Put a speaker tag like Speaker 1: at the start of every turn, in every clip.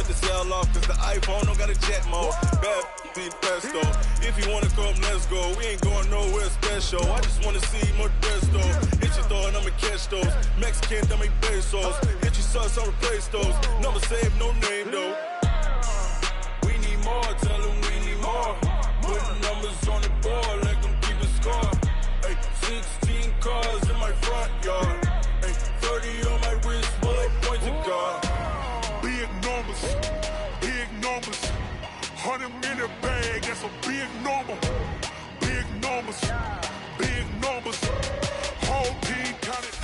Speaker 1: cut the cell off cause the iPhone don't got a jet mode. Bad be the best though. If you wanna come, let's go. We ain't going nowhere special. I just wanna see more Modesto. Hit your throw and I'ma catch those. Mexican, dummy pesos. Hit your sauce, I'll replace those. Number save, no name though. We need more, tell them we need more. Put the numbers on the board, let them keep the score. Ay, 16 cars in my front yard. Ay, 30 on my wrist, bullet point to God.
Speaker 2: Big numbers, big numbers. 100 minute bag, that's a big number. Big numbers, big numbers. Whole team counted.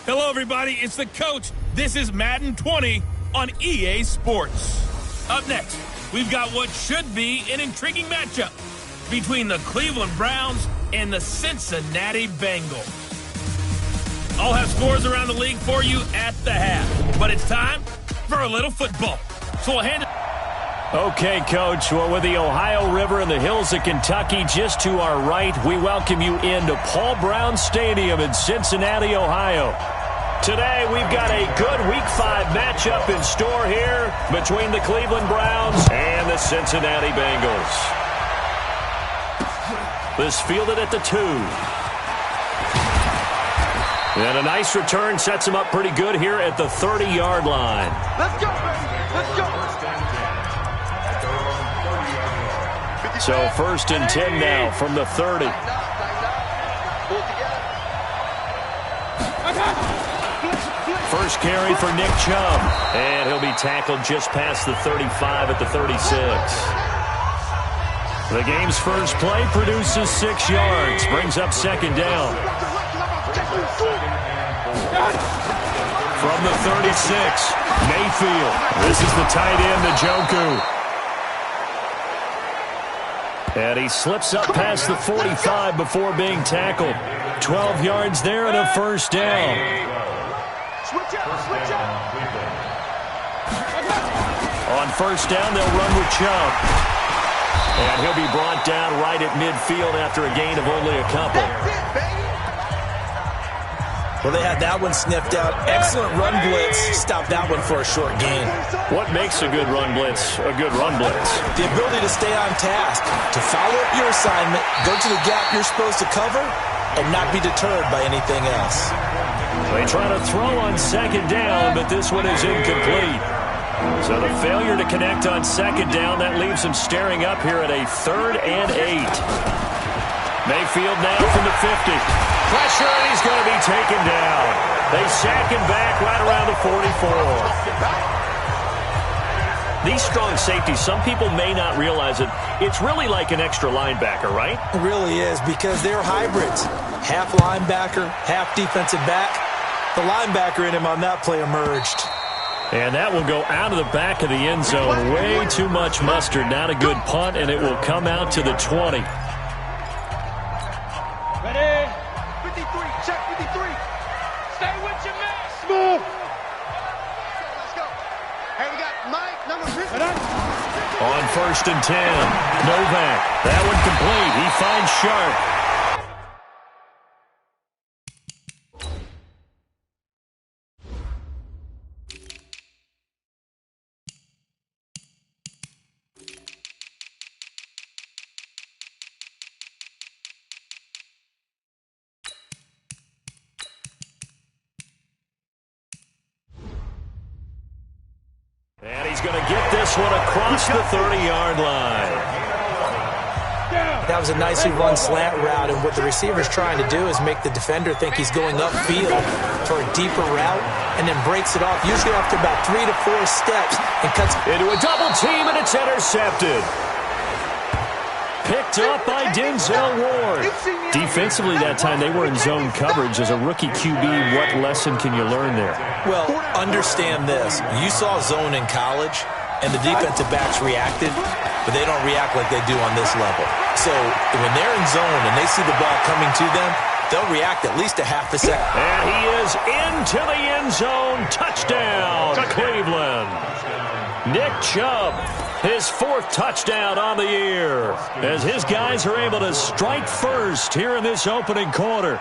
Speaker 3: Hello, everybody. It's the coach. This is Madden 20 on EA Sports. Up next, we've got what should be an intriguing matchup between the Cleveland Browns and the Cincinnati Bengals. I'll have scores around the league for you at the half, but it's time for a little football. So we'll hand it.
Speaker 4: Okay, Coach. Well, with the Ohio River and the hills of Kentucky just to our right, we welcome you into Paul Brown Stadium in Cincinnati, Ohio. Today, we've got a good Week 5 matchup in store here between the Cleveland Browns and the Cincinnati Bengals. This fielded at the 2. And a nice return sets him up pretty good here at the 30-yard line.
Speaker 5: Let's go, baby. Let's go.
Speaker 4: So 1st and 10 now from the 30. First carry for Nick Chubb. And he'll be tackled just past the 35 at the 36. The game's first play produces 6 yards. Brings up 2nd down. From the 36, Mayfield. This is the tight end, Njoku. And he slips up past the 45 before being tackled. 12 yards there and a first down. On first down, they'll run with Chubb. And he'll be brought down right at midfield after a gain of only a couple.
Speaker 6: Well, they had that one sniffed out. Excellent run blitz. Stopped that one for a short gain.
Speaker 4: What makes a good run blitz a good run blitz?
Speaker 6: The ability to stay on task, to follow up your assignment, go to the gap you're supposed to cover, and not be deterred by anything else.
Speaker 4: They try to throw on 2nd down, but this one is incomplete. So the failure to connect on 2nd down, that leaves him staring up here at a 3rd and 8. Mayfield now from the 50. Pressure, and he's going to be taken down. They sack him back right around the 44. These strong safeties, some people may not realize it. It's really like an extra linebacker, right?
Speaker 6: It really is, because they're hybrids. Half linebacker, half defensive back. The linebacker in him on that play emerged.
Speaker 4: And that will go out of the back of the end zone. Way too much mustard. Not a good punt, and it will come out to the 20.
Speaker 5: Ready? 53, check 53. Stay with your man. Smooth. Let's go. Hey, we got Mike, number 50.
Speaker 4: On 1st and 10, Novak. That one complete. He finds Sharp. And he's going to get this one across the 30-yard line.
Speaker 6: That was a nicely run slant route, and what the receiver's trying to do is make the defender think he's going upfield for a deeper route, and then breaks it off, usually after about 3 to 4 steps, and cuts
Speaker 4: into a double team, and it's intercepted. Picked up by Denzel Ward. Defensively that time, they were in zone coverage. As a rookie QB, what lesson can you learn there?
Speaker 6: Well, understand this. You saw zone in college, and the defensive backs reacted, but they don't react like they do on this level. So when they're in zone and they see the ball coming to them, they'll react at least a half a second.
Speaker 4: And he is into the end zone. Touchdown, Cleveland. Nick Chubb, his 4th touchdown on the year, as his guys are able to strike first here in this opening quarter.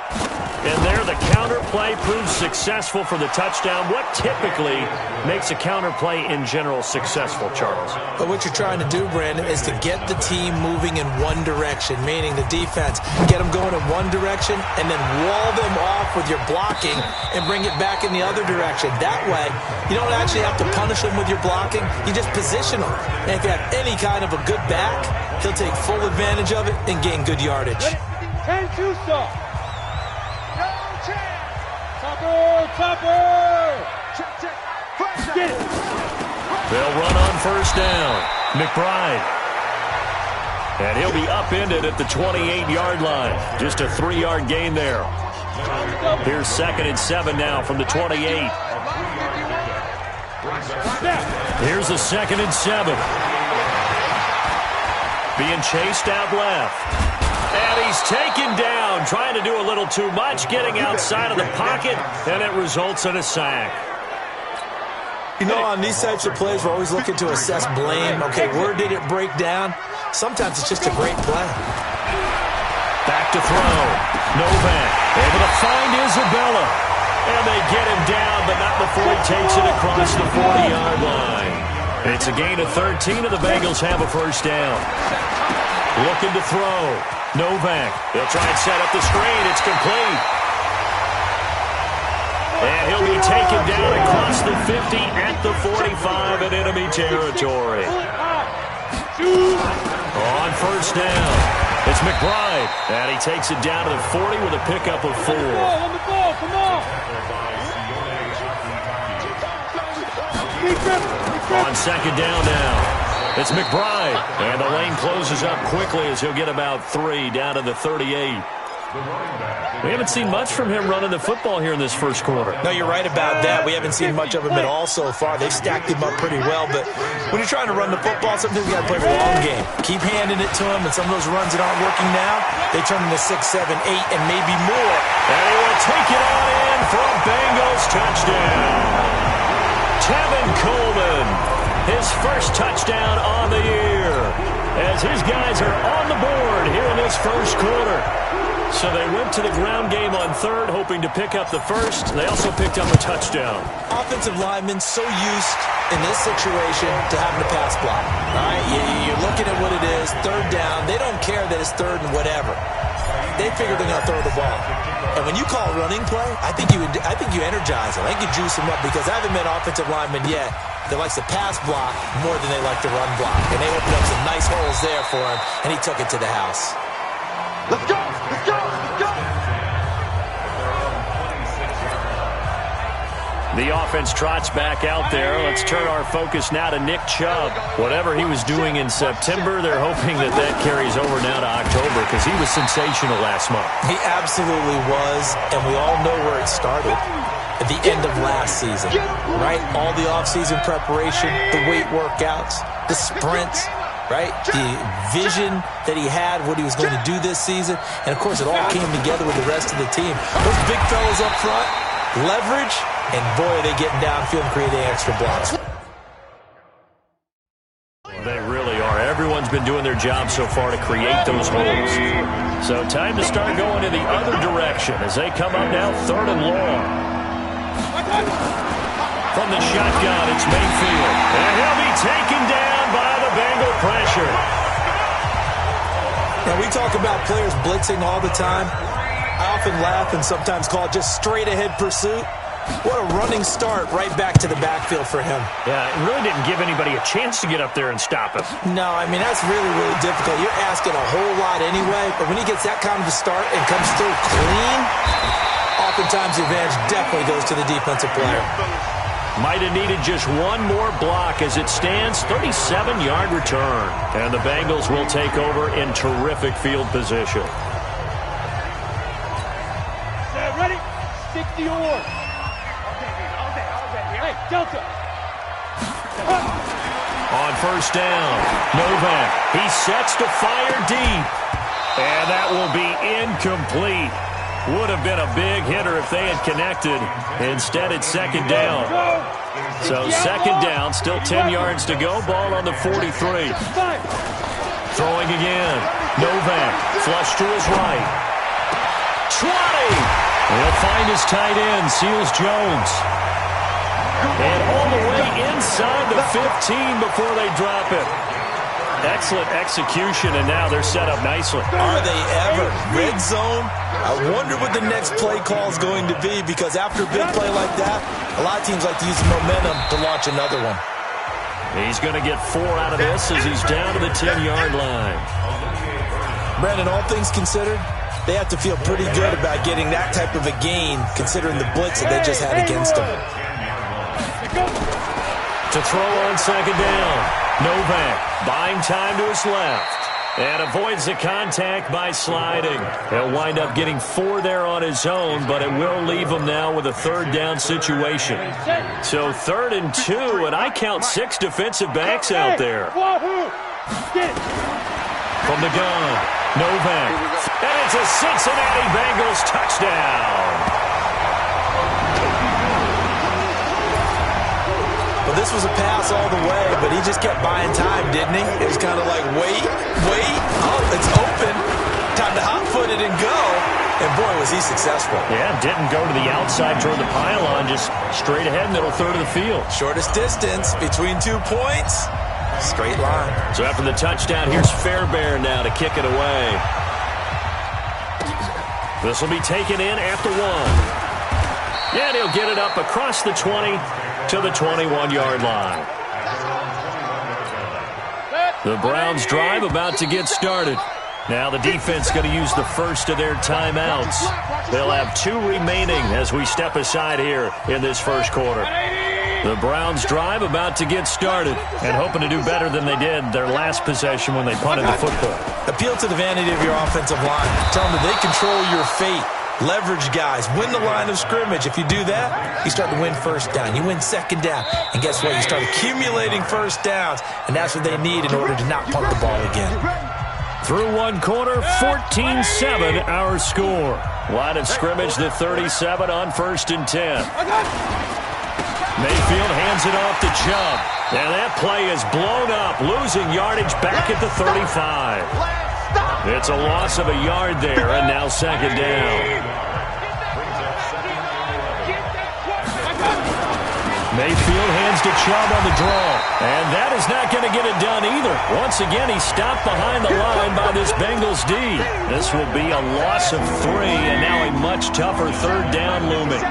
Speaker 4: And there, the counter play proves successful for the touchdown. What typically makes a counter play in general successful, Charles?
Speaker 6: But what you're trying to do, Brandon, is to get the team moving in one direction, meaning the defense, get them going in one direction and then wall them off with your blocking and bring it back in the other direction. That way, you don't actually have to punish them with your blocking. You just position them. And if you have any kind of a good back, he'll take full advantage of it and gain good yardage.
Speaker 5: 10-2 stop. Topper! Check. Get it.
Speaker 4: They'll run on first down. McBride. And he'll be upended at the 28-yard line. Just a 3-yard gain there. Here's 2nd and 7 now from the 28. Here's a 2nd and 7. Being chased out left. And he's taken down, trying to do a little too much, getting outside of the pocket, and it results in a sack.
Speaker 6: You know, on these types of plays, we're always looking to assess blame. Okay, where did it break down? Sometimes it's just a great play.
Speaker 4: Back to throw. Novak able to find Isabella. And they get him down, but not before he takes it across the 40-yard line. It's a gain of 13, and the Bengals have a first down. Looking to throw. Novak. He'll try and set up the screen. It's complete. And he'll be taken down across the 50 at the 45 in enemy territory. On first down, it's McBride. And he takes it down to the 40 with a pickup of 4.
Speaker 5: On the ball, come on.
Speaker 4: On second down now. It's McBride, and the lane closes up quickly as he'll get about 3 down to the 38. We haven't seen much from him running the football here in this first quarter.
Speaker 6: No, you're right about that. We haven't seen much of him at all so far. They've stacked him up pretty well, but when you're trying to run the football, sometimes you got to play the long game. Keep handing it to him, and some of those runs that aren't working now, they turn into 6, 7, 8, and maybe more.
Speaker 4: And he will take it on in for a Bengals touchdown. Tevin Coleman. His first touchdown on the year as his guys are on the board here in this first quarter. So they went to the ground game on third, hoping to pick up the first. They also picked up a touchdown.
Speaker 6: Offensive linemen so used in this situation to having to pass block. All right, you're looking at what it is, third down. They don't care that it's third and whatever. They figure they're going to throw the ball. And when you call running play, I think you energize them. I think you juice them up because I haven't met offensive linemen yet that likes to pass block more than they like to run block. And they opened up some nice holes there for him, and he took it to the house.
Speaker 5: Let's go! Let's go! Let's go!
Speaker 4: The offense trots back out there. Let's turn our focus now to Nick Chubb. Whatever he was doing in September, they're hoping that carries over now to October because he was sensational last month.
Speaker 6: He absolutely was, and we all know where it started. At the end of last season, right? All the offseason preparation, the weight workouts, the sprints, right? The vision that he had, what he was going to do this season. And, of course, it all came together with the rest of the team. Those big fellas up front, leverage, and, boy, are they getting downfield and creating extra blocks.
Speaker 4: They really are. Everyone's been doing their job so far to create those holes. So time to start going in the other direction as they come up now 3rd and long. From the shotgun, it's Mayfield. And he'll be taken down by the Bengal pressure.
Speaker 6: Now, we talk about players blitzing all the time. I often laugh and sometimes call it just straight-ahead pursuit. What a running start right back to the backfield for him.
Speaker 4: Yeah, it really didn't give anybody a chance to get up there and stop him.
Speaker 6: No, I mean, that's really, really difficult. You're asking a whole lot anyway, but when he gets that kind of a start and comes through clean, oftentimes the advantage definitely goes to the defensive player.
Speaker 4: Might have needed just one more block as it stands, 37-yard return. And the Bengals will take over in terrific field position.
Speaker 5: Ready? Stick the oar. Hey, Delta.
Speaker 4: On first down, Novak. He sets to fire deep. And that will be incomplete. Would have been a big hitter if they had connected. Instead, it's second down. So second down, still 10 yards to go. Ball on the 43. Throwing again. Novak, flush to his right. 20! He'll find his tight end, Seals Jones. And all the way inside the 15 before they drop it. Excellent execution, and now they're set up nicely.
Speaker 6: Are they ever? Red zone? I wonder what the next play call is going to be, because after a big play like that, a lot of teams like to use the momentum to launch another one.
Speaker 4: He's going to get 4 out of this as he's down to the 10-yard line.
Speaker 6: Brandon, all things considered, they have to feel pretty good about getting that type of a gain, considering the blitz that they just had against them.
Speaker 4: To throw on second down. Novak buying time to his left and avoids the contact by sliding. He'll wind up getting 4 there on his own, but it will leave him now with a third down situation. So 3rd and 2, and I count 6 defensive backs out there. From the gun, Novak, and it's a Cincinnati Bengals touchdown.
Speaker 6: Well, this was a pass all the way, but he just kept buying time, didn't he? It was kind of like, wait. Oh, it's open. Time to hot-foot it and go. And, boy, was he successful.
Speaker 4: Yeah, didn't go to the outside toward the pylon, just straight ahead, middle third of the field.
Speaker 6: Shortest distance between 2 points. Straight line.
Speaker 4: So after the touchdown, here's Fairbairn now to kick it away. This will be taken in at the 1. And he'll get it up across the 20 to the 21-yard line. The Browns drive about to get started. Now the defense going to use the first of their timeouts. They'll have 2 remaining as we step aside here in this first quarter. The Browns drive about to get started and hoping to do better than they did their last possession when they punted the football.
Speaker 6: Appeal to the vanity of your offensive line. Tell them that they control your fate. Leverage guys. Win the line of scrimmage. If you do that, you start to win first down. You win second down. And guess what? You start accumulating first downs. And that's what they need in order to not punt the ball again.
Speaker 4: Through 1 quarter, 14-7 our score. Line of scrimmage, the 37 on 1st and 10. Mayfield hands it off to Chubb. And that play is blown up, losing yardage back at the 35. It's a loss of a yard there, and now second down. Mayfield hands to Chubb on the draw. And that is not going to get it done either. Once again, he stopped behind the line by this Bengals D. This will be a loss of 3, and now a much tougher third down looming.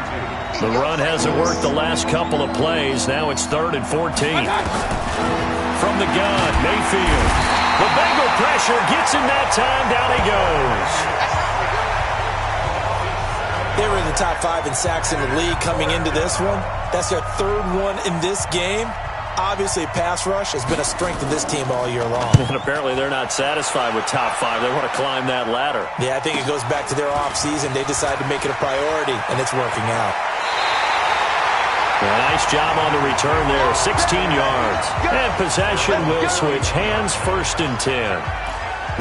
Speaker 4: The run hasn't worked the last couple of plays. Now it's 3rd and 14. From the gun, Mayfield. The Bengal pressure gets him that time. Down he goes.
Speaker 6: They were in the top 5 in sacks in the league coming into this one. That's their 3rd one in this game. Obviously, pass rush has been a strength of this team all year long.
Speaker 4: And apparently they're not satisfied with top 5. They want to climb that ladder.
Speaker 6: Yeah, I think it goes back to their offseason. They decided to make it a priority, and it's working out.
Speaker 4: Nice job on the return there, 16 yards. And possession will switch hands, 1st and 10.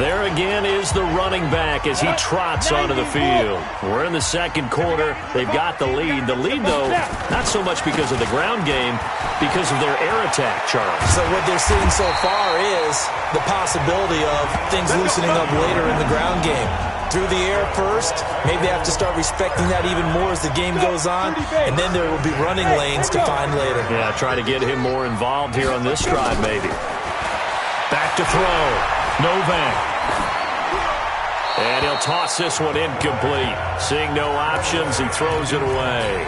Speaker 4: There again is the running back as he trots onto the field. We're in the second quarter. They've got the lead. The lead, though, not so much because of the ground game, because of their air attack, Charles.
Speaker 6: So what they're seeing so far is the possibility of things loosening up later in the ground game. Through the air first, maybe they have to start respecting that even more as the game goes on, and then there will be running lanes to find later.
Speaker 4: Yeah, try to get him more involved here on this drive, maybe. Back to throw. Novak. And he'll toss this one incomplete. Seeing no options, he throws it away.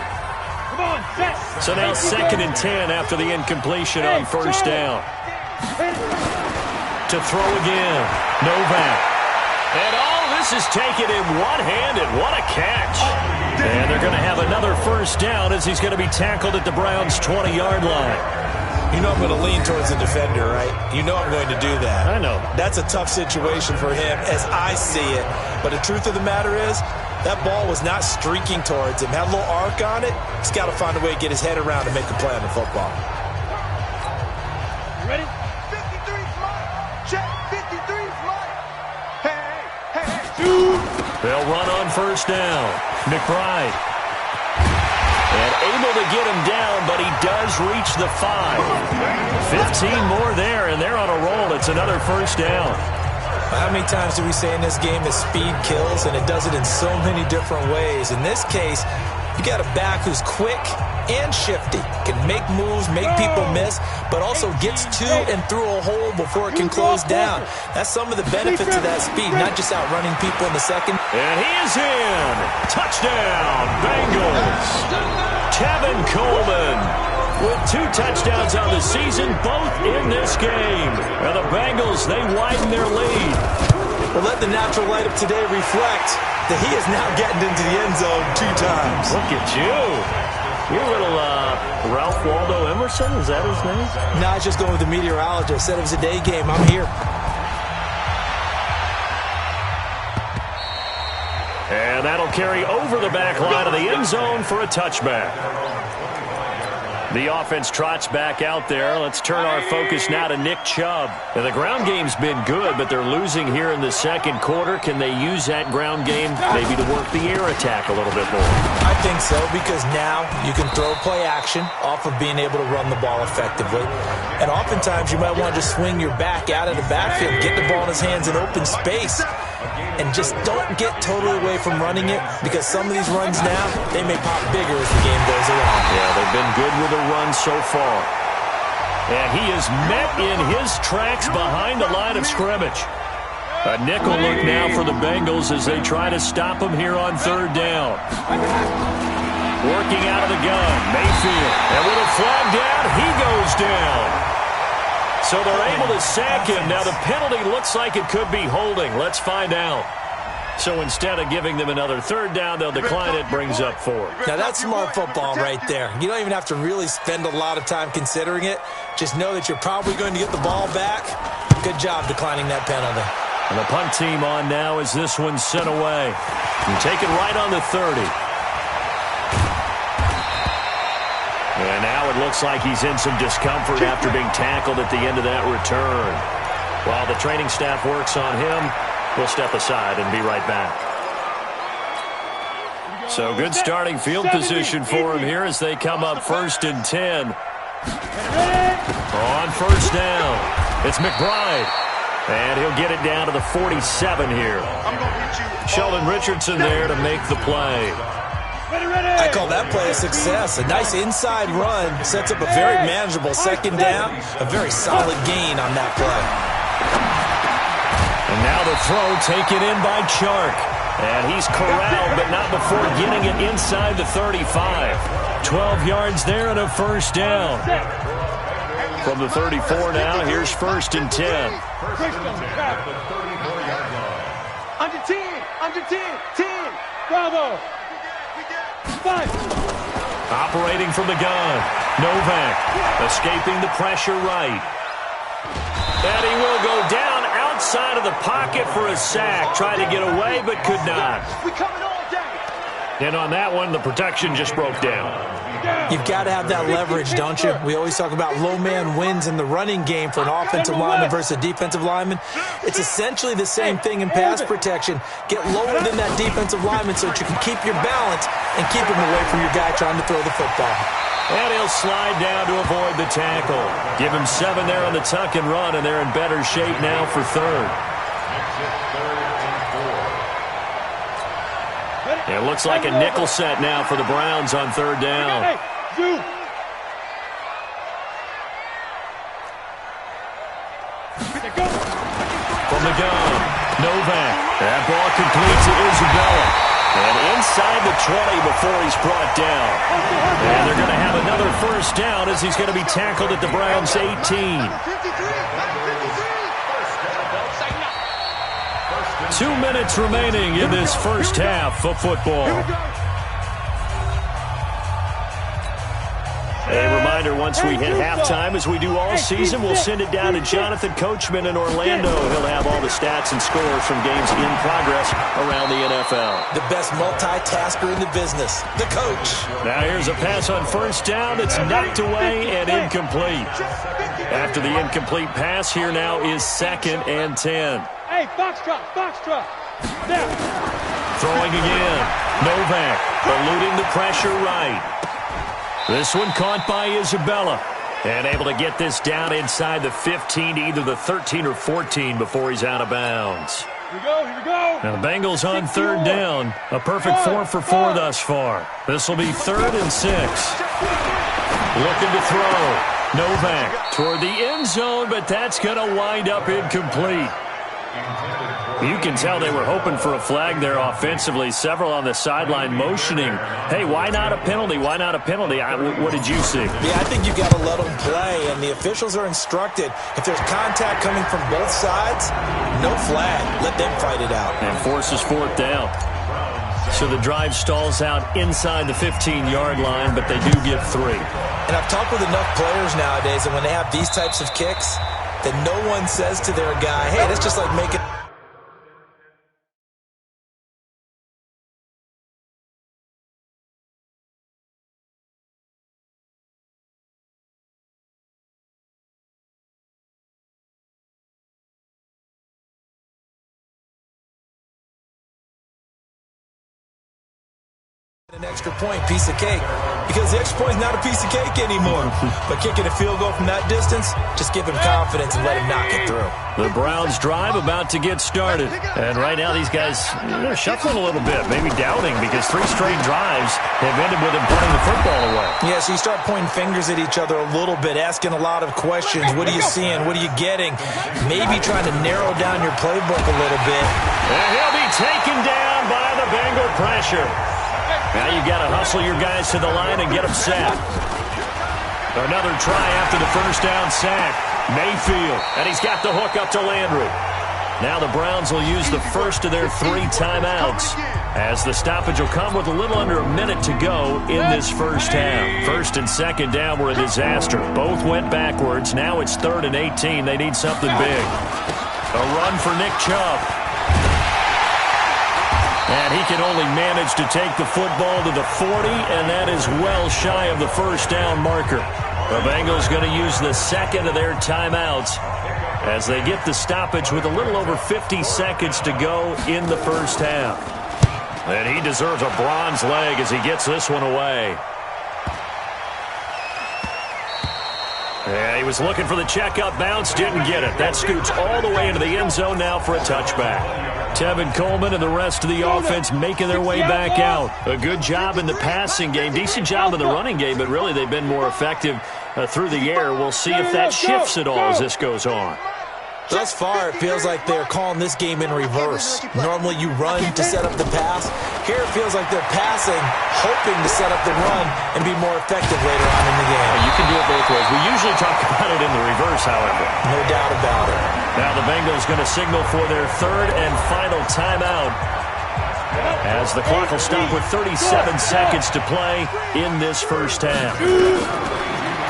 Speaker 4: So now 2nd and 10 after the incompletion on 1st down. To throw again. Novak. And all this is taken in one-handed. What a catch. And they're going to have another 1st down as he's going to be tackled at the Browns' 20-yard line.
Speaker 6: You know I'm going to lean towards the defender, right? You know I'm going to do that.
Speaker 4: I know.
Speaker 6: That's a tough situation for him as I see it. But the truth of the matter is, that ball was not streaking towards him. Had a little arc on it. He's got to find a way to get his head around and make the play on the football.
Speaker 5: You ready? 53 fly. Check. 53 fly. Hey.
Speaker 4: They'll run on first down. McBride. And able to get him down, but he does reach the 5. 15 more there, and they're on a roll. It's another first down.
Speaker 6: How many times do we say in this game that speed kills, and it does it in so many different ways? In this case, you got a back who's quick and shifty, can make moves, make people miss, but also gets to and through a hole before it can close down. That's some of the benefits of that speed, not just outrunning people in the second.
Speaker 4: And he is in. Touchdown, Bengals. Tevin Coleman with 2 touchdowns on the season, both in this game. And the Bengals, they widen their lead.
Speaker 6: Well, let the natural light of today reflect that he is now getting into the end zone 2 times.
Speaker 4: Look at you. You're a little Ralph Waldo Emerson, is that his name?
Speaker 6: No, I was just going with the meteorologist. Said it was a day game. I'm here.
Speaker 4: And that'll carry over the back line of the end zone for a touchback. The offense trots back out there. Let's turn our focus now to Nick Chubb. Now, the ground game's been good, but they're losing here in the second quarter. Can they use that ground game maybe to work the air attack a little bit more?
Speaker 6: I think so, because now you can throw play action off of being able to run the ball effectively. And oftentimes you might want to just swing your back out of the backfield, get the ball in his hands in open space, and just don't get totally away from running it, because some of these runs now, they may pop bigger as the game goes along.
Speaker 4: Yeah, they've been good with the run so far. And he is met in his tracks behind the line of scrimmage. A nickel look now for the Bengals as they try to stop him here on third down. Working out of the gun, Mayfield. And with a flag down, he goes down. So they're able to sack him. Now the penalty looks like it could be holding. Let's find out. So instead of giving them another third down, they'll decline it, brings up 4.
Speaker 6: Now that's smart football right there. You don't even have to really spend a lot of time considering it. Just know that you're probably going to get the ball back. Good job declining that penalty.
Speaker 4: And the punt team on now as this one's sent away. And take it right on the 30. And now it looks like he's in some discomfort after being tackled at the end of that return. While the training staff works on him, we'll step aside and be right back. So good starting field position for him here as they come up 1st and 10. On first down, it's McBride. And he'll get it down to the 47 here. Sheldon Richardson there to make the play.
Speaker 6: I call that play a success. A nice inside run sets up a very manageable second down. A very solid gain on that play.
Speaker 4: And now the throw taken in by Chark. And he's corralled, but not before getting it inside the 35. 12 yards there and a first down. From the 34 now, here's 1st and 10.
Speaker 5: Under 10, under 10, 10. Bravo. 5.
Speaker 4: Operating from the gun. Novak escaping the pressure right. And he will go down outside of the pocket for a sack. Tried to get away, but could not.
Speaker 5: We coming all day.
Speaker 4: And on that one, the protection just broke down.
Speaker 6: You've got to have that leverage, don't you? We always talk about low man wins in the running game for an offensive lineman versus a defensive lineman. It's essentially the same thing in pass protection. Get lower than that defensive lineman so that you can keep your balance and keep him away from your guy trying to throw the football.
Speaker 4: And he'll slide down to avoid the tackle. Give him 7 there on the tuck and run, and they're in better shape now for third. It looks like a nickel set now for the Browns on third down. From the gun, Novak. That ball completes to Isabella. And inside the 20 before he's brought down. And they're going to have another first down as he's going to be tackled at the Browns' 18. 2 minutes remaining in this first half of football. A reminder, once we hit halftime, as we do all season, we'll send it down to Jonathan Coachman in Orlando. He'll have all the stats and scores from games in progress around the NFL.
Speaker 6: The best multitasker in the business, the coach.
Speaker 4: Now here's a pass on first down that's knocked away and incomplete. After the incomplete pass, here now is 2nd and 10.
Speaker 5: Hey, foxtrot, foxtrot. Now.
Speaker 4: Throwing again. Novak eluding the pressure right. This one caught by Isabella. And able to get this down inside the 15 to either the 13 or 14 before he's out of bounds.
Speaker 5: Here we go.
Speaker 4: Now the Bengals on third down. A perfect 4 for 4 thus far. This will be 3rd and 6. Looking to throw. Novak toward the end zone, but that's going to wind up incomplete. You can tell they were hoping for a flag there offensively. Several on the sideline motioning, hey, why not a penalty? Why not a penalty? What did you see?
Speaker 6: Yeah, I think you got to let them play, and the officials are instructed. If there's contact coming from both sides, no flag. Let them fight it out.
Speaker 4: And forces 4th down. So the drive stalls out inside the 15-yard line, but they do get 3.
Speaker 6: And I've talked with enough players nowadays, and when they have these types of kicks, that no one says to their guy, hey, that's just like making... an extra point, piece of cake, because the extra point is not a piece of cake anymore. But kicking a field goal from that distance, just give him confidence and let him knock it through.
Speaker 4: The Browns drive about to get started. And right now these guys, they're shuffling a little bit, maybe doubting, because 3 straight drives have ended with them putting the football away.
Speaker 6: Yeah, so you start pointing fingers at each other a little bit, asking a lot of questions. What are you seeing? What are you getting? Maybe trying to narrow down your playbook a little bit.
Speaker 4: And he'll be taken down by the Bengal pressure. Now you've got to hustle your guys to the line and get them set. Another try after the first down sack. Mayfield, and he's got the hook up to Landry. Now the Browns will use the first of their 3 timeouts, as the stoppage will come with a little under a minute to go in this first half. 1st and 2nd down were a disaster. Both went backwards. Now it's 3rd and 18. They need something big. A run for Nick Chubb. And he can only manage to take the football to the 40, and that is well shy of the first down marker. The Bengals going to use the 2nd of their timeouts as they get the stoppage with a little over 50 seconds to go in the first half. And he deserves a bronze leg as he gets this one away. Yeah, he was looking for the checkup bounce, didn't get it. That scoots all the way into the end zone now for a touchback. Tevin Coleman and the rest of the offense making their way back out. A good job in the passing game, decent job in the running game, but really they've been more effective through the air. We'll see if that shifts at all as this goes on.
Speaker 6: Thus far, it feels like they're calling this game in reverse. Normally you run to set up the pass. Here it feels like they're passing, hoping to set up the run and be more effective later on in the game.
Speaker 4: You can do it both ways. We usually talk about it in the reverse, however.
Speaker 6: No doubt about it.
Speaker 4: Now the Bengals going to signal for their 3rd and final timeout, as the clock will stop with 37 seconds to play in this first half.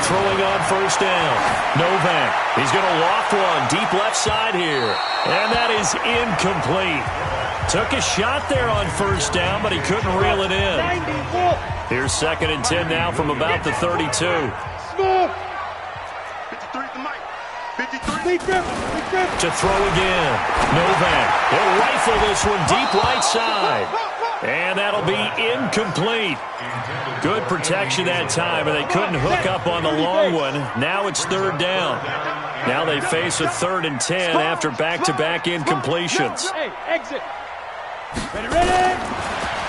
Speaker 4: Throwing on first down. Novak. He's going to loft one deep left side here. And that is incomplete. Took a shot there on first down, but he couldn't reel it in. Here's 2nd and 10 now from about the 32.
Speaker 5: 53.
Speaker 4: To throw again. Novak. He'll rifle this one deep right side. And that'll be incomplete. Good protection that time, and they couldn't hook up on the long one. Now it's 3rd down. Now they face a 3rd and 10 after back-to-back incompletions.
Speaker 5: Exit. Ready.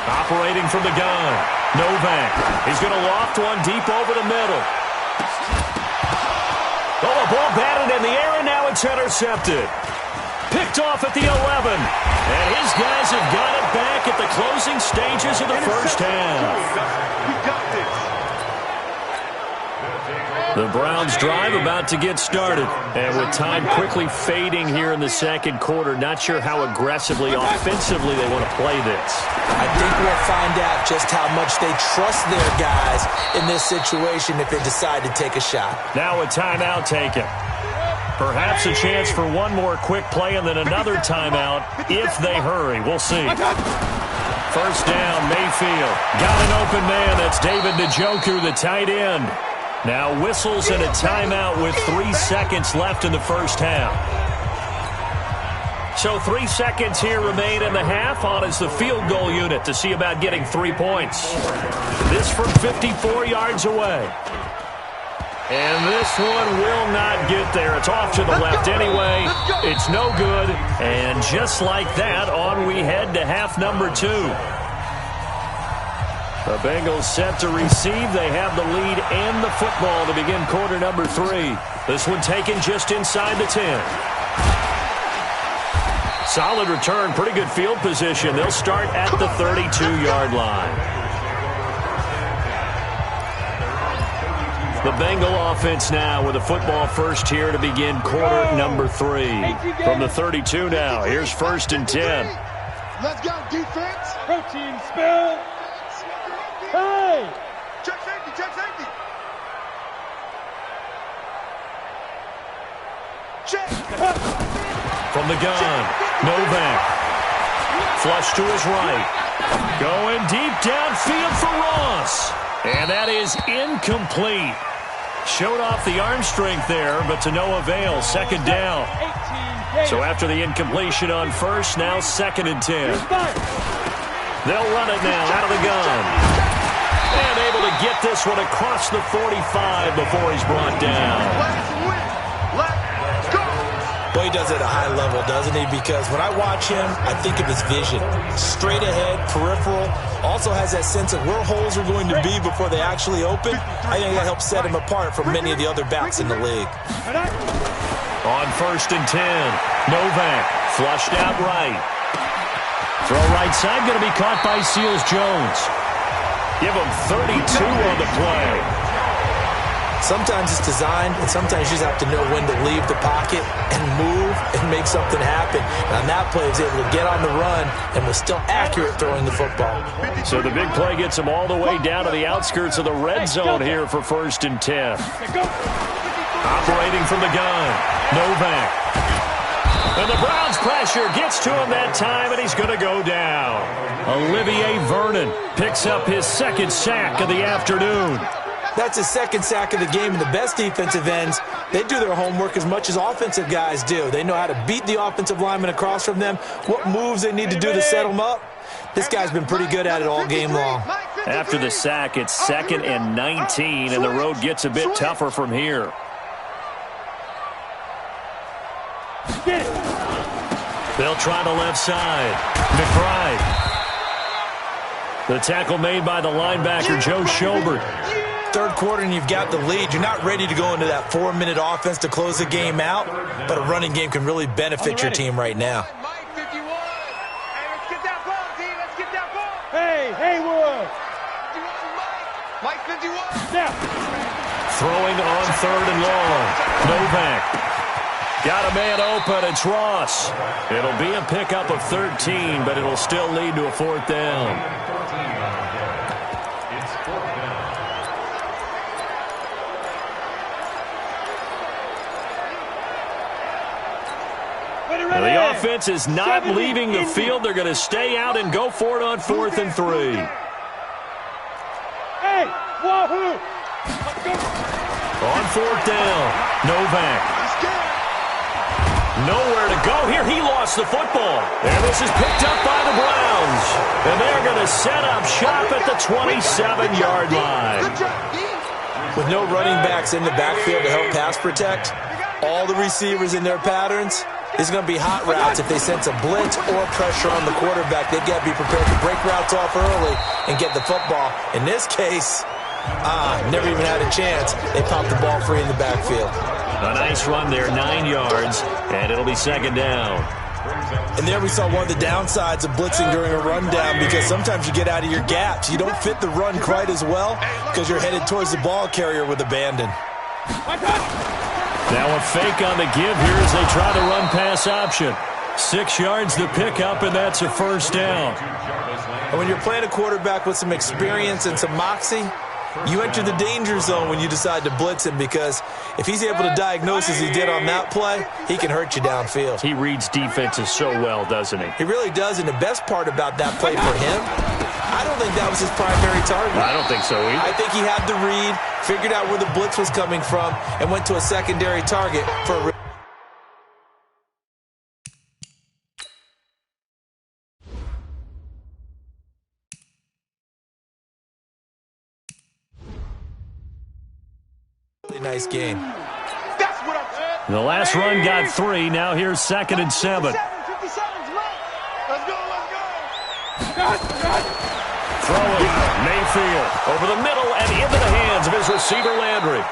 Speaker 4: Operating from the gun. Novak. He's going to loft one deep over the middle. Oh, the ball batted in the air, and now it's intercepted. Picked off at the 11. And his guys have got it back at the closing stages of the first half.
Speaker 5: We got this.
Speaker 4: The Browns drive about to get started. And with time quickly fading here in the 2nd quarter, not sure how aggressively, offensively they want to play this.
Speaker 6: I think we'll find out just how much they trust their guys in this situation if they decide to take a shot.
Speaker 4: Now a timeout taken. Perhaps a chance for one more quick play and then another timeout if they hurry. We'll see. First down, Mayfield. Got an open man. That's David Njoku, the tight end. Now whistles and a timeout with 3 seconds left in the first half. So 3 seconds here remain in the half. On is the field goal unit to see about getting 3 points. This from 54 yards away. And this one will not get there. It's off to the left anyway. It's no good. And just like that, on we head to half number 2. The Bengals set to receive. They have the lead and the football to begin quarter number 3. This one taken just inside the 10. Solid return, pretty good field position. They'll start at the 32-yard line. The Bengal offense now with a football first here to begin quarter number 3. From the 32 now, here's 1st and 10.
Speaker 5: Let's go, defense.
Speaker 7: Protein spill. Hey!
Speaker 5: Check safety, check safety. Check.
Speaker 4: From the gun, Novak. Flush to his right. Going deep downfield for Ross. And that is incomplete. Showed off the arm strength there, but to no avail. 2nd down. So after the incompletion on 1st, now 2nd and 10. They'll run it now out of the gun. And able to get this one across the 45 before he's brought down.
Speaker 5: Let's go.
Speaker 6: Well, he does it at a high level, doesn't he? Because when I watch him, I think of his vision. Straight ahead, peripheral. Also has that sense of where holes are going to be before they actually open. I think that helps set him apart from many of the other backs in the league.
Speaker 4: On 1st and 10, Novak flushed out right. Throw right side, going to be caught by Seals-Jones. Give him 32 on the play.
Speaker 6: Sometimes it's designed, and sometimes you just have to know when to leave the pocket and move and make something happen. And on that play, he was able to get on the run and was still accurate throwing the football.
Speaker 4: So the big play gets him all the way down to the outskirts of the red zone here for 1st and 10. Operating from the gun, Novak. And the Browns pressure gets to him that time, and he's going to go down. Olivier Vernon picks up his 2nd sack of the afternoon.
Speaker 6: That's his 2nd sack of the game, and the best defensive ends, they do their homework as much as offensive guys do. They know how to beat the offensive lineman across from them, what moves they need to do to set them up. This guy's been pretty good at it all game long.
Speaker 4: After the sack, it's 2nd and 19, and the road gets a bit tougher from here. They'll try the left side. McBride. The tackle made by the linebacker, Joe Schobert.
Speaker 6: 3rd quarter and you've got the lead. You're not ready to go into that 4-minute offense to close the game out, but a running game can really benefit your team right now.
Speaker 5: Mike 51. Hey, let's get that ball, D. Let's get that ball.
Speaker 7: Hey, Haywood.
Speaker 5: 51, Mike 51.
Speaker 7: Now.
Speaker 4: Throwing on 3rd and long. Novak. Got a man open. It's Ross. It'll be a pickup of 13, but it'll still lead to a 4th down. The offense is not leaving the field. They're going to stay out and go for it on 4th and 3.
Speaker 7: Hey, wahoo!
Speaker 4: On 4th down, Novak. Nowhere to go here. He lost the football. And this is picked up by the Browns. And they're going to set up shop at the 27-yard line.
Speaker 6: With no running backs in the backfield to help pass protect, all the receivers in their patterns, it's going to be hot routes. If they sense a blitz or pressure on the quarterback, they've got to be prepared to break routes off early and get the football. In this case, never even had a chance. They popped the ball free in the backfield.
Speaker 4: A nice run there, 9 yards, and it'll be 2nd down.
Speaker 6: And there we saw one of the downsides of blitzing during a rundown, because sometimes you get out of your gaps. You don't fit the run quite as well because you're headed towards the ball carrier with abandon.
Speaker 4: Now a fake on the give here as they try the run pass option. 6 yards to pick up, and that's a 1st down.
Speaker 6: And when you're playing a quarterback with some experience and some moxie, you enter the danger zone when you decide to blitz him, because if he's able to diagnose as he did on that play, he can hurt you downfield.
Speaker 4: He reads defenses so well, doesn't he?
Speaker 6: He really does, and the best part about that play for him, I don't think that was his primary target.
Speaker 4: I don't think so either.
Speaker 6: I think he had the read, figured out where the blitz was coming from, and went to a secondary target for a nice gain.
Speaker 5: That's what I'm.
Speaker 4: The last run got 3. Now here's 2nd and 7.
Speaker 5: 57's right. Let's go.
Speaker 4: Throwing Mayfield over the middle and into the hands of his receiver Landry.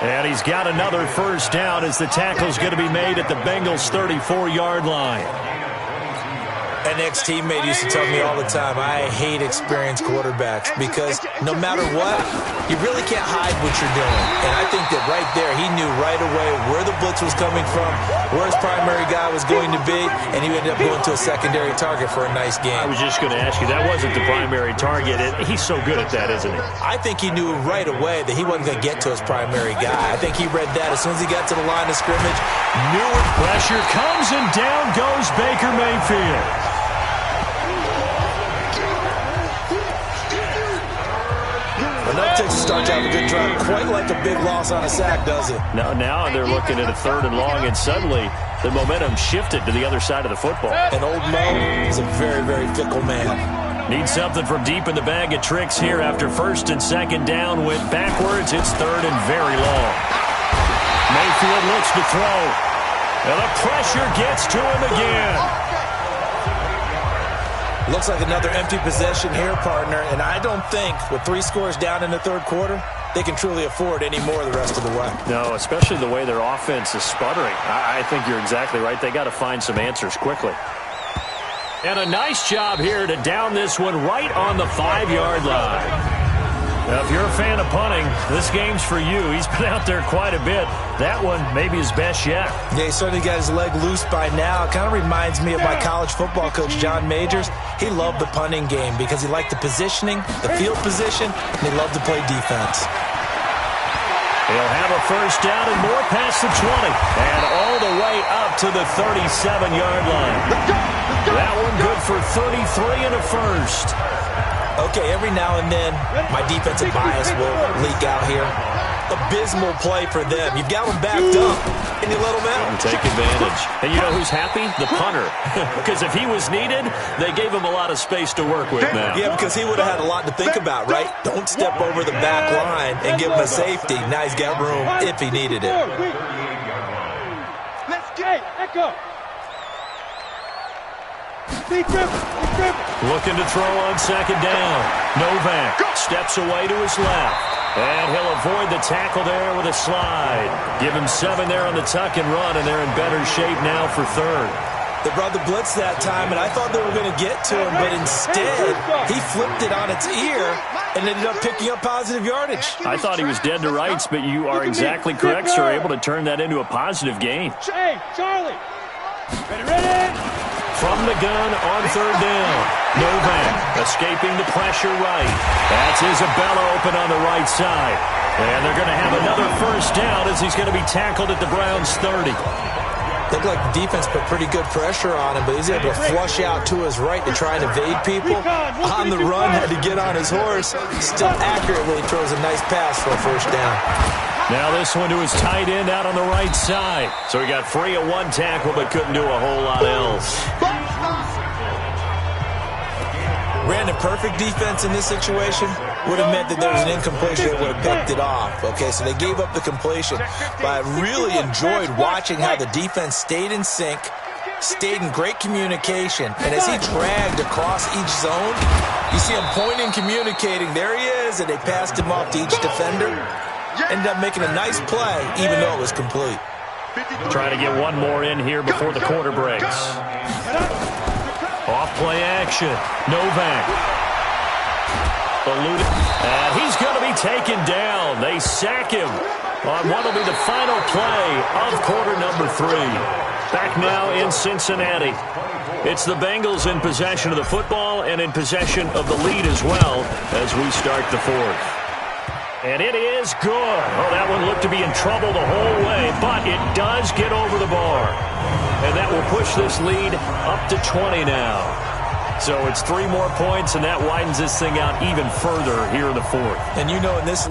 Speaker 4: And he's got another first down as the tackle's going to be made at the Bengals' 34-yard line.
Speaker 6: An ex-teammate used to tell me all the time, I hate experienced quarterbacks because no matter what, you really can't hide what you're doing. And I think that right there, he knew right away where the blitz was coming from, where his primary guy was going to be, and he ended up going to a secondary target for a nice game.
Speaker 4: I was just going to ask you, that wasn't the primary target. He's so good at that, isn't he?
Speaker 6: I think he knew right away that he wasn't going to get to his primary guy. I think he read that as soon as he got to the line of scrimmage, knew it.
Speaker 4: Pressure comes, and down goes Baker Mayfield.
Speaker 6: Enough to start to have a good drive. Quite like a big loss on a sack, does it?
Speaker 4: Now they're looking at a 3rd and long, and suddenly the momentum shifted to the other side of the football.
Speaker 6: And old Mo is a very, very fickle man.
Speaker 4: Needs something from deep in the bag of tricks here after 1st and 2nd down. Went backwards. It's 3rd and very long. Mayfield looks to throw. And the pressure gets to him again.
Speaker 6: Looks like another empty possession here, partner. And I don't think, with 3 scores down in the 3rd quarter, they can truly afford any more the rest of the way.
Speaker 4: No, especially the way their offense is sputtering. I think you're exactly right. They got to find some answers quickly. And a nice job here to down this one right on the 5-yard line. Now, if you're a fan of punting, this game's for you. He's been out there quite a bit. That one maybe his best yet.
Speaker 6: Yeah, he certainly got his leg loose by now. It kind of reminds me of my college football coach, John Majors. He loved the punting game because he liked the positioning, the field position, and he loved to play defense.
Speaker 4: He'll have a first down and more past the 20. And all the way up to the 37-yard line. That one good for 33 and a first.
Speaker 6: Okay, every now and then, my defensive bias will leak out here. Abysmal play for them. You've got them backed up, and you let them out.
Speaker 4: And take advantage. And you know who's happy? The punter. Because if he was needed, they gave him a lot of space to work with now.
Speaker 6: Yeah, because he would have had a lot to think about, right? Don't step over the back line and give him a safety. Now he's got room if he needed it.
Speaker 7: Let's get Echo.
Speaker 4: Looking to throw on 2nd down. Novak steps away to his left. And he'll avoid the tackle there with a slide. Give him 7 there on the tuck and run, and they're in better shape now for 3rd.
Speaker 6: They brought the blitz that time, and I thought they were going to get to him, but instead, he flipped it on its ear and ended up picking up positive yardage.
Speaker 4: I thought he was dead to rights, but you are exactly correct, sir. Able to turn that into a positive gain.
Speaker 7: Hey, Charlie. Ready?
Speaker 4: From the gun on 3rd down. Novak escaping the pressure right. That's Isabella open on the right side. And they're going to have another first down as he's going to be tackled at the Browns' 30.
Speaker 6: Looked like the defense put pretty good pressure on him, but he's able to flush out to his right to try and evade people. On the run, had to get on his horse. Still accurately throws a nice pass for a first down.
Speaker 4: Now this one to his tight end out on the right side. So he got free of 1 tackle, but couldn't do a whole lot else.
Speaker 6: Brandon, perfect defense in this situation would have meant that there was an incompletion that would have picked it off. Okay, so they gave up the completion. But I really enjoyed watching how the defense stayed in sync, stayed in great communication. And as he dragged across each zone, you see him pointing, communicating. There he is, and they passed him off to each defender. Ended up making a nice play, even though it was complete.
Speaker 4: Trying to get one more in here before the quarter breaks. Off play action. Novak. Eluded. And he's going to be taken down. They sack him on what will be the final play of quarter number 3. Back now in Cincinnati. It's the Bengals in possession of the football and in possession of the lead as well as we start the 4th. And it is good. Oh, that one looked to be in trouble the whole way, but it does get over the bar. And that will push this lead up to 20 now. So it's 3 more points, and that widens this thing out even further here in the 4th.
Speaker 6: And you know in this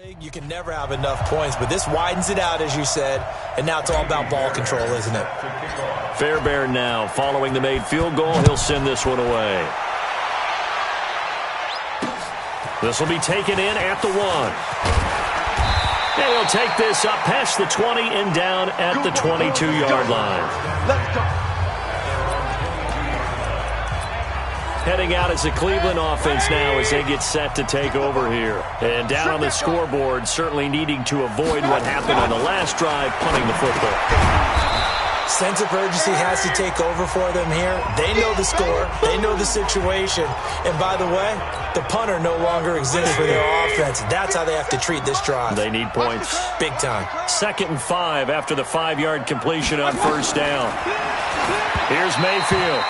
Speaker 6: You can never have enough points, but this widens it out, as you said, and now it's all about ball control, isn't it?
Speaker 4: Fairbairn now, following the made field goal, he'll send this one away. This will be taken in at the 1. And he'll take this up past the 20 and down at the 22-yard line.
Speaker 5: Let's go.
Speaker 4: Heading out as the Cleveland offense now as they get set to take over here. And down on the scoreboard, certainly needing to avoid what happened on the last drive, punting the football.
Speaker 6: Sense of urgency has to take over for them here. They know the score. They know the situation. And by the way, the punter no longer exists for their offense. That's how they have to treat this drive.
Speaker 4: They need points.
Speaker 6: Big time.
Speaker 4: 2nd and 5 after the 5-yard completion on first down. Here's Mayfield.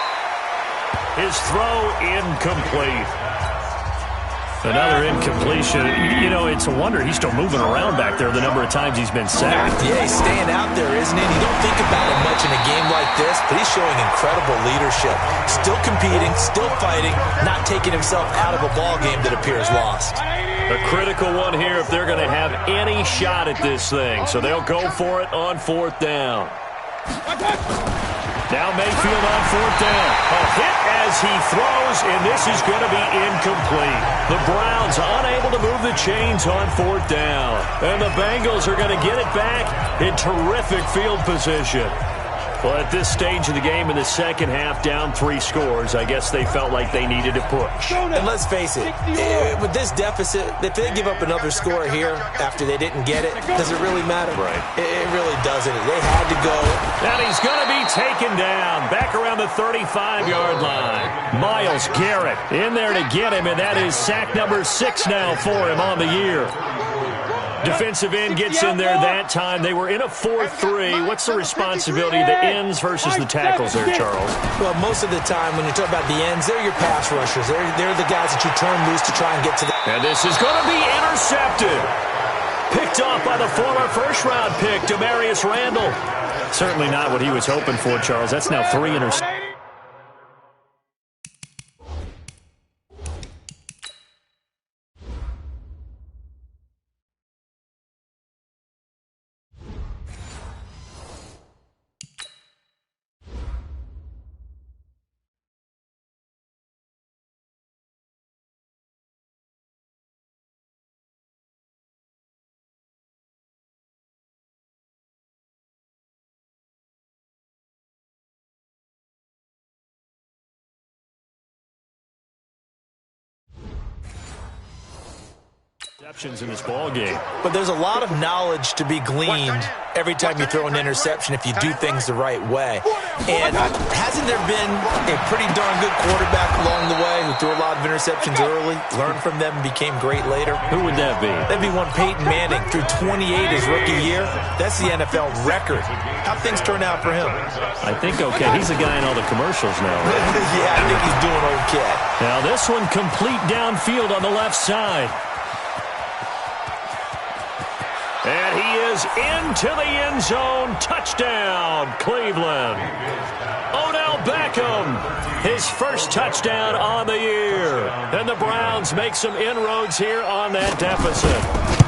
Speaker 4: His throw incomplete. Another incompletion. You know, it's a wonder he's still moving around back there the number of times he's been sacked.
Speaker 6: Yeah, he's staying out there, isn't he? You don't think about it much in a game like this, but he's showing incredible leadership. Still competing, still fighting, not taking himself out of a ball game that appears lost.
Speaker 4: A critical one here if they're going to have any shot at this thing. So they'll go for it on 4th down. Now Mayfield on 4th down. A hit as he throws, and this is going to be incomplete. The Browns unable to move the chains on 4th down. And the Bengals are going to get it back in terrific field position. Well, at this stage of the game in the second half, down 3 scores, I guess they felt like they needed to push.
Speaker 6: And let's face it, with this deficit, if they give up another score here after they didn't get it, does it really matter?
Speaker 4: Right.
Speaker 6: It really doesn't. They had to go.
Speaker 4: And he's going to be taken down back around the 35-yard line. Myles Garrett in there to get him, and that is sack number 6 now for him on the year. Defensive end gets in there that time. They were in a 4-3. What's the responsibility of the ends versus the tackles there, Charles?
Speaker 6: Well, most of the time when you talk about the ends, they're your pass rushers. They're the guys that you turn loose to try and get to the...
Speaker 4: And this is going to be intercepted. Picked off by the former first-round pick, Demarius Randall. Certainly not what he was hoping for, Charles. That's now 3 interceptions. In this ball game.
Speaker 6: But there's a lot of knowledge to be gleaned every time you throw an interception if you do things the right way. And hasn't there been a pretty darn good quarterback along the way who threw a lot of interceptions early, learned from them, and became great later?
Speaker 4: Who would that be?
Speaker 6: That'd be one Peyton Manning, threw 28 his rookie year. That's the NFL record. How'd things turn out for him?
Speaker 4: I think okay. He's a guy in all the commercials now.
Speaker 6: Yeah, I think he's doing okay.
Speaker 4: Now this one complete downfield on the left side. And he is into the end zone. Touchdown, Cleveland. Odell Beckham, his first touchdown on the year. And the Browns make some inroads here on that deficit.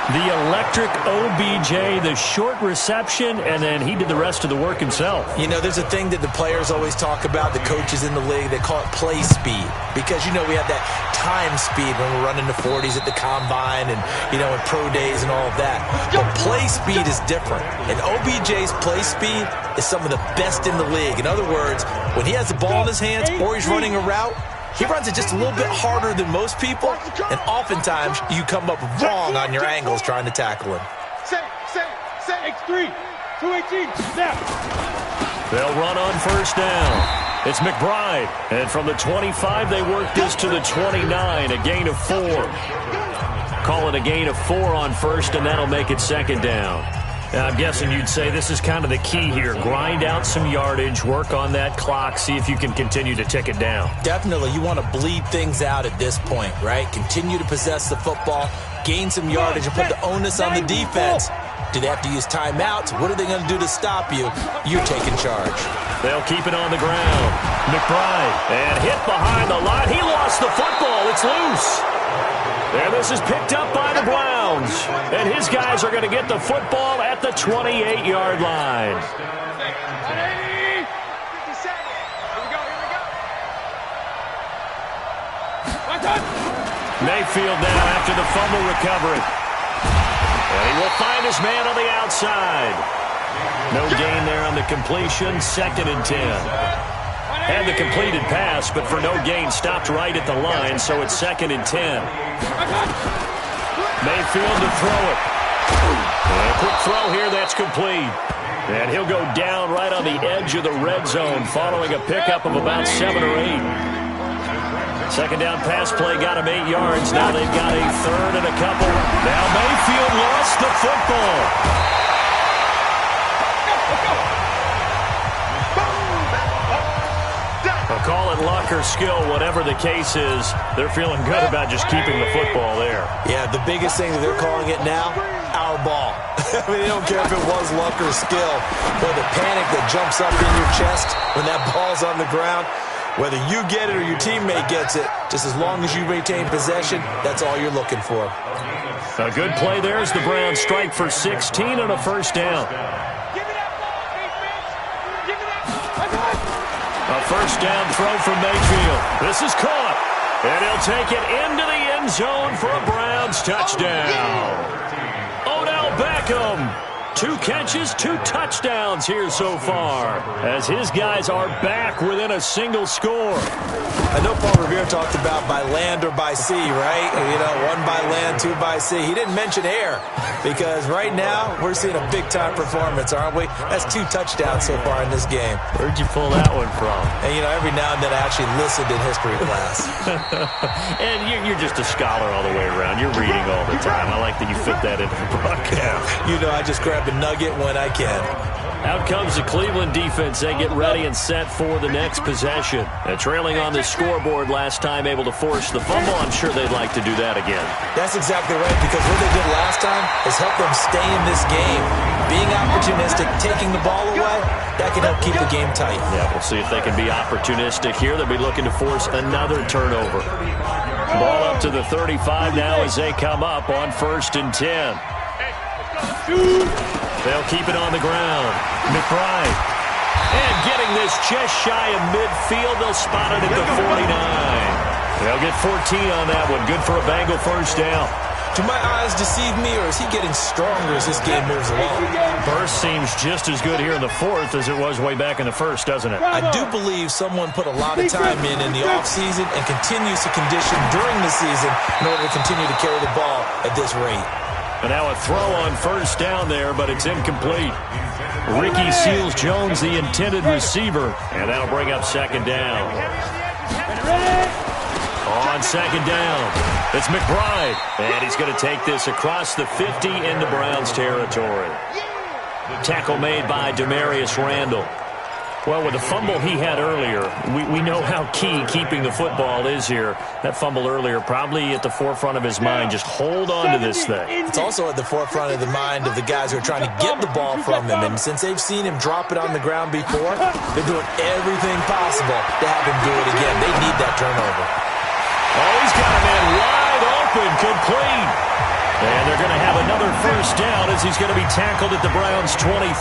Speaker 4: The electric OBJ, the short reception, and then he did the rest of the work himself.
Speaker 6: You know, there's a thing that the players always talk about, the coaches in the league, they call it play speed. Because, you know, we have that time speed when we're running the 40s at the combine and, you know, in pro days and all of that. But play speed is different. And OBJ's play speed is some of the best in the league. In other words, when he has the ball in his hands or he's running a route, he runs it just a little bit harder than most people, and oftentimes you come up wrong on your angles trying to tackle him.
Speaker 7: Set, X3, 218, snap.
Speaker 4: They'll run on first down. It's McBride, and from the 25, they work this to the 29, a gain of 4. Call it a gain of 4 on first, and that'll make it second down. I'm guessing you'd say this is kind of the key here. Grind out some yardage, work on that clock, see if you can continue to tick it down.
Speaker 6: Definitely. You want to bleed things out at this point, right? Continue to possess the football, gain some yardage, and put the onus on the defense. Do they have to use timeouts? What are they going to do to stop you? You're taking charge.
Speaker 4: They'll keep it on the ground. McBride, and hit behind the line. He lost the football. It's loose. And this is picked up by the Browns. And his guys are going to get the football at the 28-yard line. Mayfield now after the fumble recovery. And he will find his man on the outside. No gain there on the completion. 2nd and 10. Had the completed pass, but for no gain, stopped right at the line, so it's 2nd and 10. Mayfield to throw it. And a quick throw here, that's complete. And he'll go down right on the edge of the red zone following a pickup of about 7 or 8. Second down pass play got him 8 yards. Now they've got a third and a couple. Now Mayfield lost the football. I'll call it luck or skill, whatever the case is. They're feeling good about just keeping the football there.
Speaker 6: Yeah, the biggest thing that they're calling it now, our ball. I mean, they don't care if it was luck or skill, but the panic that jumps up in your chest when that ball's on the ground, whether you get it or your teammate gets it, just as long as you retain possession, that's all you're looking for.
Speaker 4: A good play there as the Browns strike for 16 on a first down. A first down throw from Mayfield. This is caught. And he'll take it into the end zone for a Browns touchdown. Odell Beckham. 2 catches, 2 touchdowns here so far, as his guys are back within a single score.
Speaker 6: I know Paul Revere talked about by land or by sea, right? You know, 1 by land, 2 by sea. He didn't mention air, because right now we're seeing a big-time performance, aren't we? That's 2 touchdowns so far in this game.
Speaker 4: Where'd you pull that one from?
Speaker 6: And, you know, every now and then I actually listened in history class.
Speaker 4: And you're just a scholar all the way around. You're reading all the time. I like that you fit that into the broadcast.
Speaker 6: You know, I just grab a nugget when I can.
Speaker 4: Out comes the Cleveland defense. They get ready and set for the next possession. And trailing on the scoreboard last time, able to force the fumble. I'm sure they'd like to do that again.
Speaker 6: That's exactly right, because what they did last time is help them stay in this game. Being opportunistic, taking the ball away, that can help keep the game tight.
Speaker 4: Yeah, we'll see if they can be opportunistic here. They'll be looking to force another turnover. Ball up to the 35 now as they come up on 1st and 10. They'll keep it on the ground. McBride. And getting this just shy of midfield. They'll spot it at the 49. They'll get 14 on that one. Good for a Bengal first down.
Speaker 6: Do my eyes deceive me, or is he getting stronger as this game moves along?
Speaker 4: Burst seems just as good here in the 4th as it was way back in the 1st, doesn't it?
Speaker 6: I do believe someone put a lot of time in the offseason and continues to condition during the season in order to continue to carry the ball at this rate.
Speaker 4: And now a throw on first down there, but it's incomplete. Ricky Seals-Jones, the intended receiver, and that'll bring up 2nd down. On 2nd down, it's McBride, and he's going to take this across the 50 into Browns territory. Tackle made by Demarius Randall. Well, with the fumble he had earlier, we know how key keeping the football is here. That fumble earlier probably at the forefront of his mind. Just hold on to this thing.
Speaker 6: It's also at the forefront of the mind of the guys who are trying to get the ball from him. And since they've seen him drop it on the ground before, they're doing everything possible to have him do it again. They need that turnover.
Speaker 4: Oh, he's got a man wide open, complete. And they're going to have another first down as he's going to be tackled at the Browns' 23.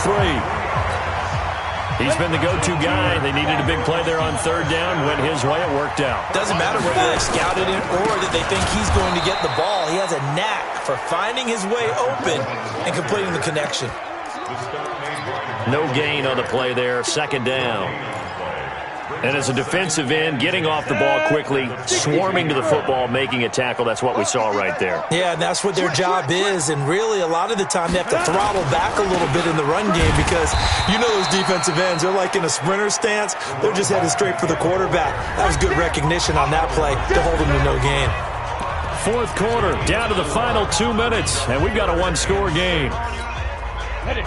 Speaker 4: He's been the go-to guy. They needed a big play there on 3rd down. Went his way. It worked out.
Speaker 6: Doesn't matter whether they've scouted it or that they think he's going to get the ball. He has a knack for finding his way open and completing the connection.
Speaker 4: No gain on the play there. 2nd down. And as a defensive end, getting off the ball quickly, swarming to the football, making a tackle, that's what we saw right there.
Speaker 6: Yeah, and that's what their job is. And really, a lot of the time, they have to throttle back a little bit in the run game because you know those defensive ends, they're like in a sprinter stance. They're just headed straight for the quarterback. That was good recognition on that play to hold them to no gain.
Speaker 4: 4th quarter, down to the final 2 minutes, and we've got a 1-score game.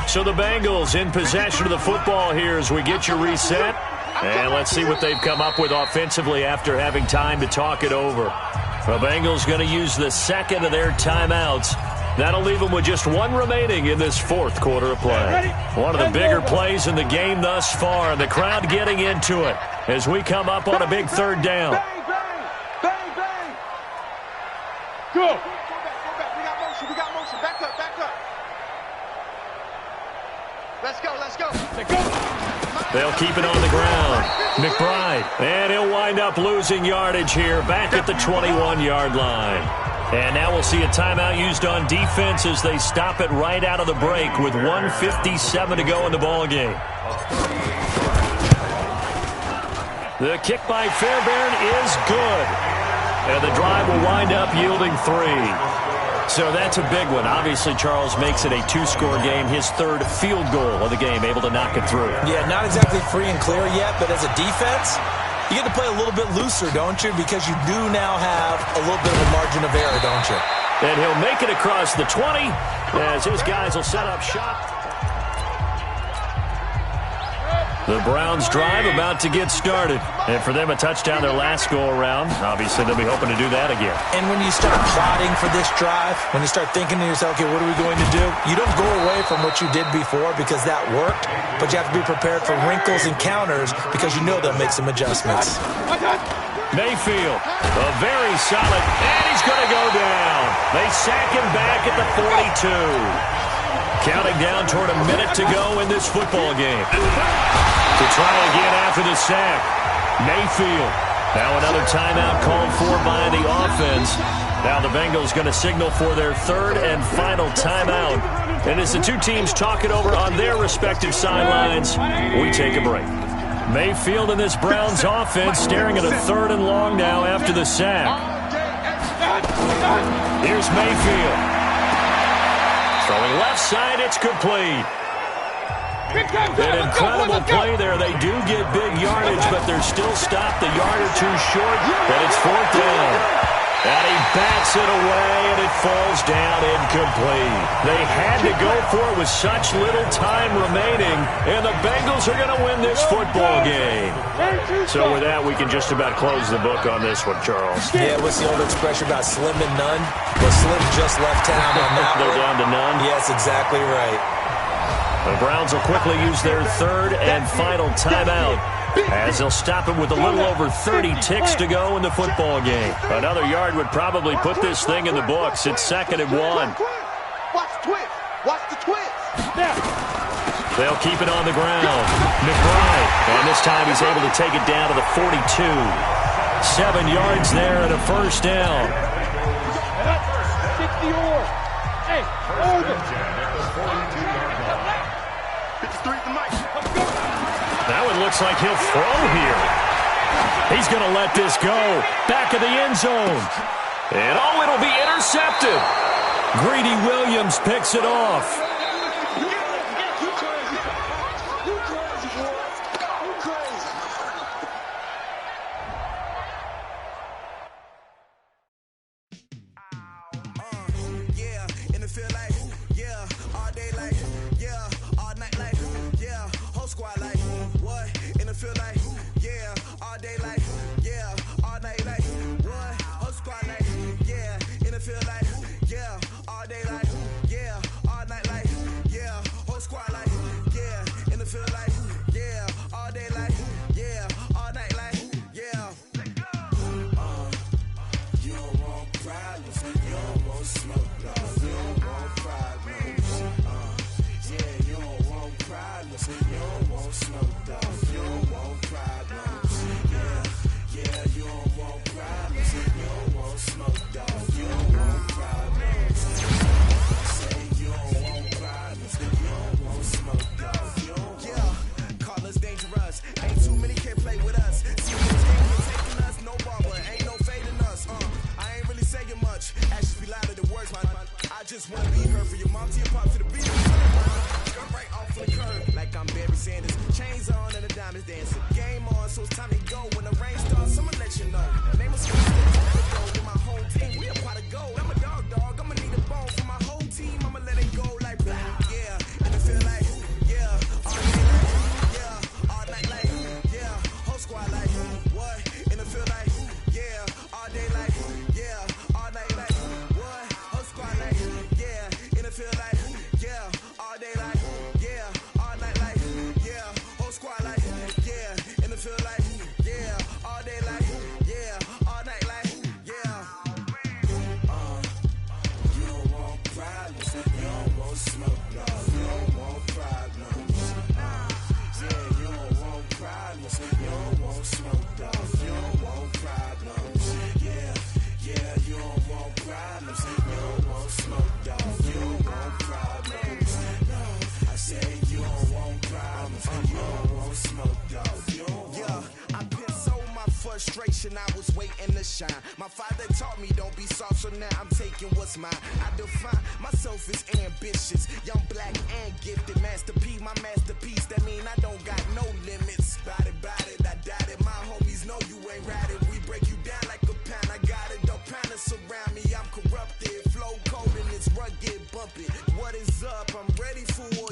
Speaker 4: So the Bengals in possession of the football here as we get you reset. And let's see what they've come up with offensively after having time to talk it over. The Bengals going to use the 2nd of their timeouts. That'll leave them with just 1 remaining in this 4th quarter of play. One of the bigger plays in the game thus far. The crowd getting into it as we come up on a big 3rd down.
Speaker 7: Go.
Speaker 5: Go back. We got motion. Back up. Let's go.
Speaker 4: They'll keep it on the ground. McBride. And he'll wind up losing yardage here back at the 21-yard line. And now we'll see a timeout used on defense as they stop it right out of the break with 1:57 to go in the ballgame. The kick by Fairbairn is good. And the drive will wind up yielding 3. So that's a big one. Obviously, Charles makes it a 2-score game. His third field goal of the game, able to knock it through.
Speaker 6: Yeah, not exactly free and clear yet, but as a defense, you get to play a little bit looser, don't you? Because you do now have a little bit of a margin of error, don't you?
Speaker 4: And he'll make it across the 20 as his guys will set up shop. The Browns drive about to get started. And for them, a touchdown their last go-around. Obviously, they'll be hoping to do that again.
Speaker 6: And when you start plotting for this drive, when you start thinking to yourself, okay, what are we going to do? You don't go away from what you did before because that worked, but you have to be prepared for wrinkles and counters because you know they'll make some adjustments.
Speaker 4: Mayfield, a very solid, and he's going to go down. They sack him back at the 42. Counting down toward a minute to go in this football game. To try again after the sack. Mayfield. Now another timeout called for by the offense. Now the Bengals going to signal for their third and final timeout. And as the two teams talk it over on their respective sidelines, we take a break. Mayfield and this Browns offense staring at a 3rd and long now after the sack. Here's Mayfield. Throwing left side, it's complete. An incredible play there. They do get big yardage, but they're still stopped a yard or two short, and it's 4th down. And he bats it away, and it falls down incomplete. They had to go for it with such little time remaining, and the Bengals are going to win this football game. So with that, we can just about close the book on this one, Charles.
Speaker 6: Yeah, what's the old expression about slim and none? Well, Slim just left town on that.
Speaker 4: They're down to none?
Speaker 6: Yes, exactly right.
Speaker 4: The Browns will quickly use their third and final timeout as they'll stop it with a little over 30 ticks to go in the football game. Another yard would probably put this thing in the books. It's 2nd and 1.
Speaker 5: Watch the twist.
Speaker 4: They'll keep it on the ground. McBride, and this time he's able to take it down to the 42. 7 yards there and a 1st down.
Speaker 7: 60 or. Hey, over.
Speaker 4: That one looks like he'll throw here. He's going to let this go. Back of the end zone. And oh, it'll be intercepted. Greedy Williams picks it off.
Speaker 8: frustration, I was waiting to shine. My father taught me don't be soft, so now I'm taking what's mine. I define myself as ambitious, young, black, and gifted. Master P, my masterpiece, that mean I don't got no limits. Bout it, I doubt it. My homies know you ain't ratted. We break you down like a pound. I got it, don't pound us around me. I'm corrupted, flow cold and it's rugged, bump it. What is up? I'm ready for war.